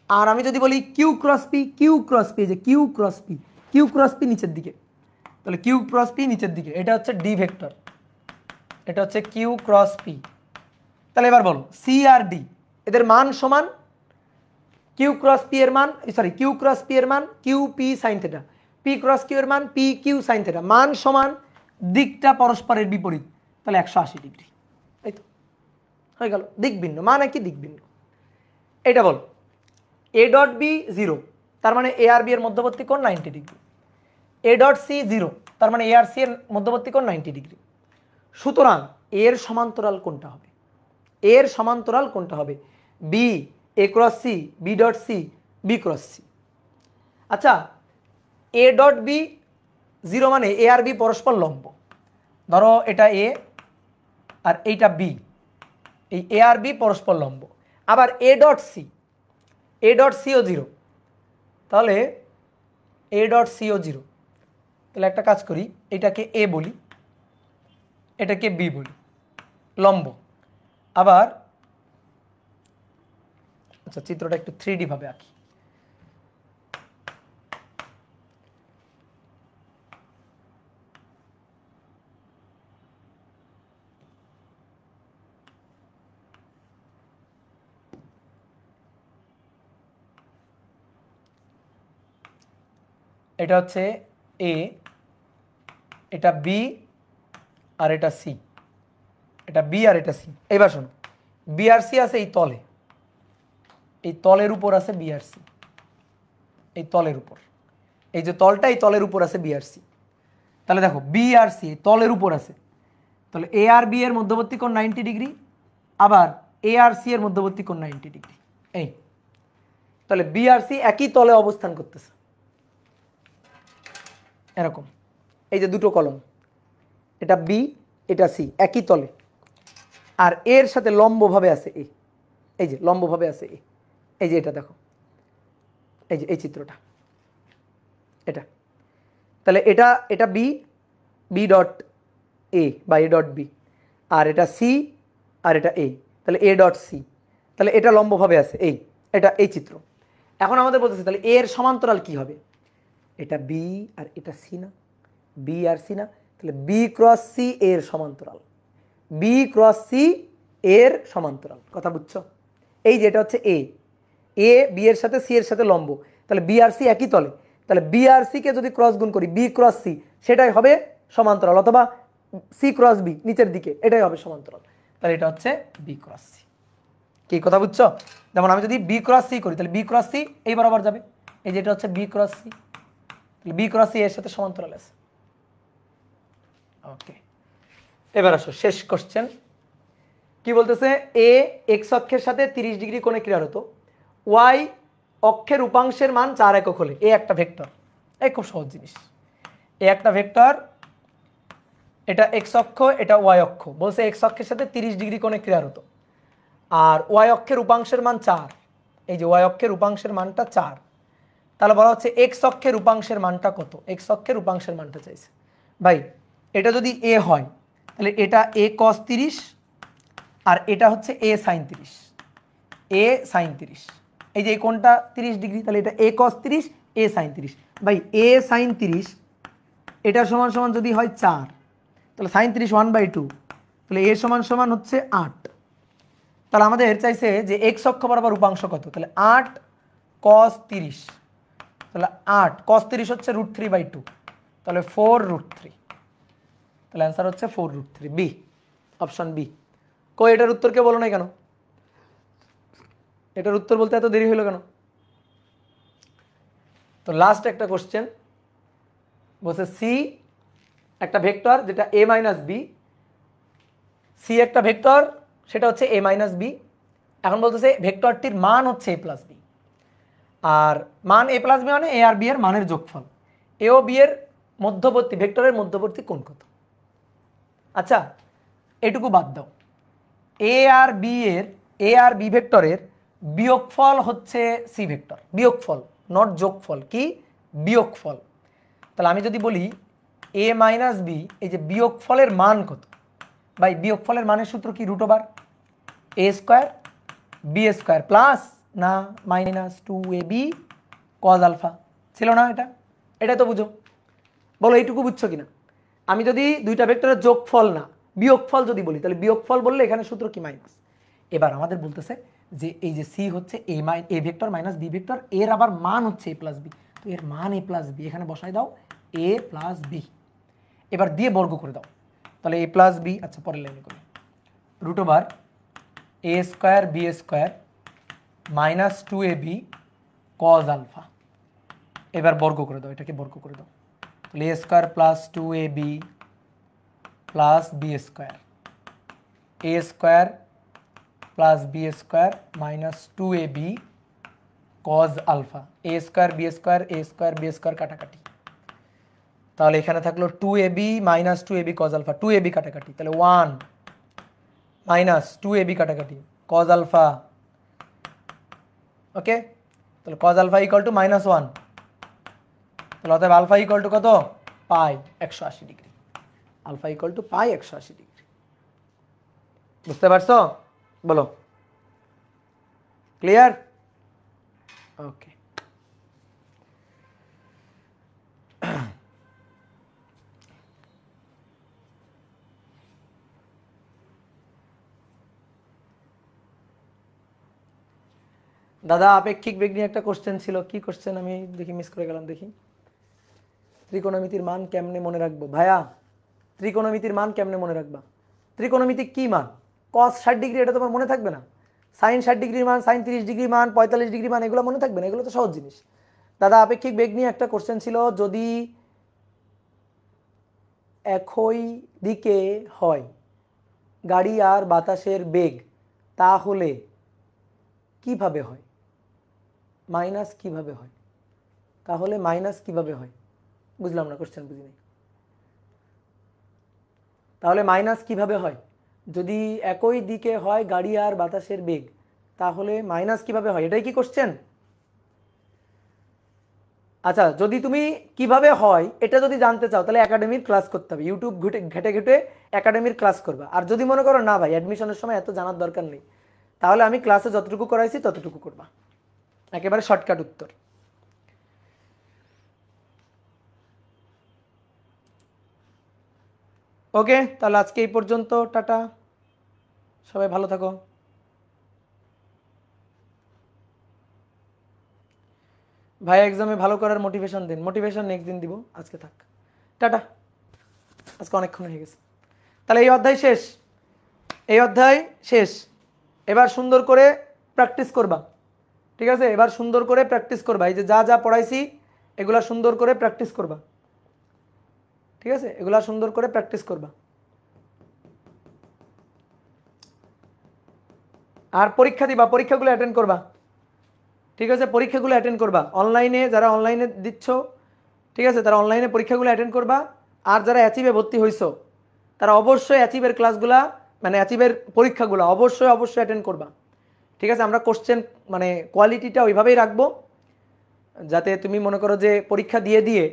Speaker 1: আর আমি যদি বলি Q cross P, Q cross P, যে Q cross P, Q cross P নিচের দিকে, তাহলে কিউ ক্রস পি নিচের দিকে, এটা হচ্ছে ডি ভেক্টর, এটা হচ্ছে কিউ ক্রস পি। তাহলে এবার বলো সি আর ডি এদের মান সমান, কিউ ক্রস পি এর মান, সরি কিউ ক্রস পি এর মান Q P sine theta, P cross Q এর মান পি কিউ সাইন থেটা, মান সমান, দিকটা পরস্পরের বিপরীত, তাহলে 180 ডিগ্রি। এই তো হয়ে গেল, দিক ভিন্ন, মানে কি দিক ভিন্ন। এটা বল এ ডট বি 0, তার মানে এ আর বি এর মধ্যবর্তী কোণ 90 ডিগ্রি, এ ডট সি 0, তার মানে এ আর সি এর মধ্যবর্তী কোণ 90 ডিগ্রি। সুতরাং এর সমান্তরাল কোনটা হবে? এর সমান্তরাল কোনটা হবে? B A cross C, B dot C, B cross C. আচ্ছা, এ ডট বি 0 মানে এ আর বি পরস্পর লম্ব, ধরো এটা এ আর এইটা বি, এই এ আর বি পরস্পর লম্ব। আবার A dot C, A dot সিও 0, তাহলে এ ডট সিও 0, তাহলে একটা কাজ করি, এটাকে এ বলি, এটাকে বি বলি, লম্ব। আবার আচ্ছা চিত্রটা একটু 3D ভাবে আঁকি। এটা হচ্ছে এ, এটা বি আর এটা সি, এটা বি আর এটা সি। এবার শোনো, বি আর সি আছে এই তলে, এই তলের উপর আছে বি আর সি, এই তলের উপর, এই যে তলটা, এই তলের উপর আছে বি আর সি। তাহলে দেখো বি আর সি তলের উপর আছে, তাহলে এ আর বি এর মধ্যবর্তী কোণ 90 ডিগ্রি, আবার এ আর সি এর মধ্যবর্তী কোণ 90 ডিগ্রি। এই তাহলে বি আর সি একই তলে অবস্থান করতেছে, এরকম, এই যে দুটো কলম, এটা বি এটা সি একই তলে, আর এর সাথে লম্বভাবে আছে এ, এই যে লম্বভাবে আছে এ, এই যে এটা দেখো, এই যে এই চিত্রটা এটা, তাহলে এটা এটা বি, বি ডট এ বা এ ডট বি, আর এটা সি আর এটা এ, তাহলে এ ডট সি, তাহলে এটা লম্বভাবে আছে এই, এটা এই চিত্র। এখন আমাদের বলতেছে তাহলে এর সমান্তরাল কি হবে? এটা বি আর এটা সি না, বি আর সি না, তাহলে বি ক্রস সি এর সমান্তরাল, বি ক্রস সি এর সমান্তরাল। কথা বুঝছো? এই যে এটা হচ্ছে এ, এ বি এর সাথে সি এর সাথে লম্ব, তাহলে বি আর সি একই তলে, তাহলে বি আর সি কে যদি ক্রস গুণ করি বি ক্রস সি, সেটাই হবে সমান্তরাল, অথবা সি ক্রস বি নিচের দিকে, এটাই হবে সমান্তরাল। তাহলে এটা হচ্ছে বি ক্রস সি। কি কথা বুঝছো? যেমন আমি যদি বি ক্রস সি করি, তাহলে বি ক্রস সি এই বরাবর যাবে, এই যে এটা হচ্ছে বি ক্রস সি, তাহলে বি ক্রস সি এর সাথে সমান্তরাল আছে। ওকে, এবার আসো শেষ কোশ্চেন। কি বলতেছে? এ এক্স অক্ষের সাথে 30 ডিগ্রি কোণে ক্রিয়ারত, ওয়াই অক্ষের উপাংশের মান 4 একক হলে এ একটা ভেক্টর। এই খুব সহজ জিনিস, এ একটা ভেক্টর, এটা এক্স অক্ষ, এটা ওয়াই অক্ষ। বলছে এক্স অক্ষের সাথে 30 ডিগ্রি কোণে ক্রিয়ারত, আর ওয়াই অক্ষের উপাংশের মান 4, এই যে ওয়াই অক্ষের উপাংশের মানটা 4, তাহলে বলা হচ্ছে এক্স অক্ষের উপাংশের মানটা কত? এক্স অক্ষের উপাংশের মানটা চাইছে। ভাই এটা যদি এ হয়, তাহলে এটা এ কস 30, আর এটা হচ্ছে এ সাইন 30, এ সাইন 30, এই যে এই কোণটা 30 ডিগ্রি, তাহলে এটা এ কস 30, এ সাইন 30। ভাই এ সাইন 30 এটা সমান সমান যদি হয় 4, তাহলে সাইন 30 1/2, তাহলে এ সমান সমান হচ্ছে 8। তাহলে আমাদের চাইছে যে এক্স অক্ষ বরাবর উপাংশ কত, তাহলে 8 কস 30, তাহলে 8 কস 30 হচ্ছে √3/2, তাহলে 4√3, তাহলে অ্যান্সার হচ্ছে 4√3, বি, অপশন বি। কই এটার উত্তর কে বলো না কেন? এটার উত্তর বলতে এত দেরি হলো কেন? তো লাস্ট একটা কোশ্চেন বলছে সি একটা ভেক্টর যেটা এ মাইনাস বি, সি একটা ভেক্টর সেটা হচ্ছে এ মাইনাস বি। এখন বলতেছে ভেক্টরটির মান হচ্ছে এ প্লাস বি, আর মান এ প্লাস বি মানে এ আর বি এর মানের যোগফল, এ ও বি এর মধ্যবর্তী ভেক্টরের মধ্যবর্তী কোণ কত? আচ্ছা এটুকু বাদ দাও, এ আর বি ভেক্টরের বিয়োগফল হচ্ছে সি ভেক্টর, বিয়োগফল নট যোগফল, কি বিয়োগফল। তাহলে আমি যদি বলি এ মাইনাস বি, এই যে বিয়োগফলের মান কত ভাই, বিয়োগফলের মানের সূত্র কি √, A square B square plus না মাইনাস 2ab cos আলফা, ছিল না এটা? এটা তো বুঝো, বলো এইটুকু বুঝছো কিনা? আমি যদি দুইটা ভেক্টরের যোগফল না বিয়োগফল যদি বলি, তাহলে বিয়োগফল বললে এখানে সূত্র কি মাইনাস। এবার আমাদের বলতেছে যে এই যে সি হচ্ছে A vector minus B vector, এর আবার মান হচ্ছে এ প্লাস বি, তো এর মান এ প্লাস বি, এখানে বসাই দাও এ প্লাস বি, এবার দিয়ে বর্গ করে দাও, তাহলে এ প্লাস বি, আচ্ছা পরের লাইনে করি, √, A square B square minus 2ab cos alpha, এবার বর্গ করে দাও, এটাকে বর্গ করে দাও, তাহলে A square plus 2ab plus B square, A square plus B square minus 2ab cos alpha, A square B square, A square B square কাটাকাটি, তাহলে এখানে থাকলো 2ab minus 2ab cos alpha, 2ab কাটাকাটি, তাহলে 1 মাইনাস 2ab কাটাকাটি cos alpha, ওকে, তাহলে cos alpha equal two -1, তাহলে অতএব আলফা ইকুয়াল টু কত, pi 180 degree, alpha equal to pi 180 degree. বুঝতে পারছো? বলো, ক্লিয়ার? ওকে, দাদা আপেক্ষিক বেগ নিয়ে একটা কোশ্চেন ছিল, কি কোশ্চেন আমি দেখি মিস করে গেলাম, দেখি। ত্রিকোণমিতির মান কেমনে মনে রাখবো? ভাইয়া ত্রিকোণমিতির মান কেমনে মনে রাখবা? ত্রিকোণমিতি কি মান? cos 60 ডিগ্রি, এটা তোমার মনে থাকবে না? sin 60 ডিগ্রির মান, sin 30 ডিগ্রির মান, 45 ডিগ্রি মান, এগুলো মনে থাকবে না? এগুলো তো সহজ জিনিস। দাদা আপেক্ষিক বেগ নিয়ে একটা কোশ্চেন ছিল, যদি একই দিকে হয় গাড়ি আর বাতাসের বেগ, তাহলে কিভাবে হয়? মাইনাস কিভাবে হয়? তাহলে মাইনাস কিভাবে হয়? বুঝলাম না, কোশ্চেন বুঝি নাই। তাহলে মাইনাস কিভাবে হয়? যদি একই দিকে হয় গাড়ি আর বাতাসের বেগ, তাহলে মাইনাস কিভাবে হয়, এটাই কি কোশ্চেন? আচ্ছা, যদি তুমি কিভাবে হয় এটা যদি জানতে চাও, তাহলে একাডেমির ক্লাস করতে হবে, ইউটিউব ঘেটে ঘেটে একাডেমির ক্লাস করবা। আর যদি মনে করো না ভাই অ্যাডমিশনের সময় এত জানার দরকার নেই, তাহলে আমি ক্লাসে যতটুকু করাইছি ততটুকু করবা, একেবারে শর্টকাট উত্তর। ওকে, তাহলে আজকে এই পর্যন্ত, টাটা, সবাই ভালো থাকো। ভাই এক্সামে ভালো করার মোটিভেশন দিন, মোটিভেশন নেক্সট দিন দিব, আজকে থাক, টাটা, আজকে অনেকক্ষণ হয়ে গেছে। তাহলে এই অধ্যায় শেষ, এই অধ্যায় শেষ, এবার সুন্দর করে প্র্যাকটিস করবা, ঠিক আছে? এবার সুন্দর করে প্র্যাকটিস করবা, এই যে যা যা পড়াইছি এগুলা সুন্দর করে প্র্যাকটিস করবা, ঠিক আছে? এগুলা সুন্দর করে প্র্যাকটিস করবা। আর পরীক্ষা দিবা, পরীক্ষাগুলো অ্যাটেন্ড করবা, ঠিক আছে? পরীক্ষাগুলো অ্যাটেন্ড করবা, অনলাইনে যারা অনলাইনে দিচ্ছ, ঠিক আছে, তারা অনলাইনে পরীক্ষাগুলো অ্যাটেন্ড করবা। আর যারা অ্যাচিভে ভর্তি হইছো তারা অবশ্যই অ্যাচিভের ক্লাসগুলা, মানে অ্যাচিভের পরীক্ষাগুলো অবশ্যই অবশ্যই অ্যাটেন্ড করবা, ঠিক আছে? আমরা কোশ্চেন মানে কোয়ালিটিটা ওইভাবেই রাখবো যাতে তুমি মনে করো যে পরীক্ষা দিয়ে দিয়ে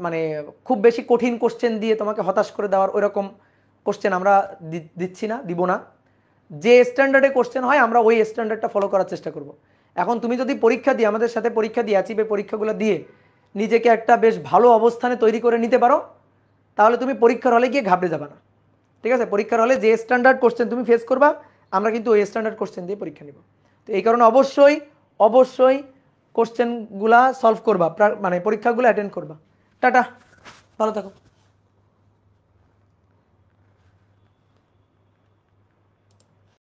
Speaker 1: মানে খুব বেশি কঠিন কোশ্চেন দিয়ে তোমাকে হতাশ করে দেওয়ার ওইরকম কোশ্চেন আমরা দিচ্ছি না, দিব না। যে স্ট্যান্ডার্ডে কোশ্চেন হয় আমরা ওই স্ট্যান্ডার্ডটা ফলো করার চেষ্টা করব। এখন তুমি যদি পরীক্ষা দিয়ে আমাদের সাথে পরীক্ষা দিয়ে অ্যাচিভে পরীক্ষাগুলো দিয়ে নিজেকে একটা বেশ ভালো অবস্থানে তৈরি করে নিতে পারো, তাহলে তুমি পরীক্ষার হলে গিয়ে ঘাবড়ে যাবে না, ঠিক আছে? পরীক্ষার হলে যে স্ট্যান্ডার্ড কোশ্চেন তুমি ফেস করবা, আমরা কিন্তু ওই স্ট্যান্ডার্ড কোশ্চেন দিয়ে পরীক্ষা নিব। তো এই কারণে অবশ্যই অবশ্যই কোশ্চেনগুলা সলভ করবা, মানে পরীক্ষাগুলো অ্যাটেন্ড করবা। টাটা, ভালো থাকো।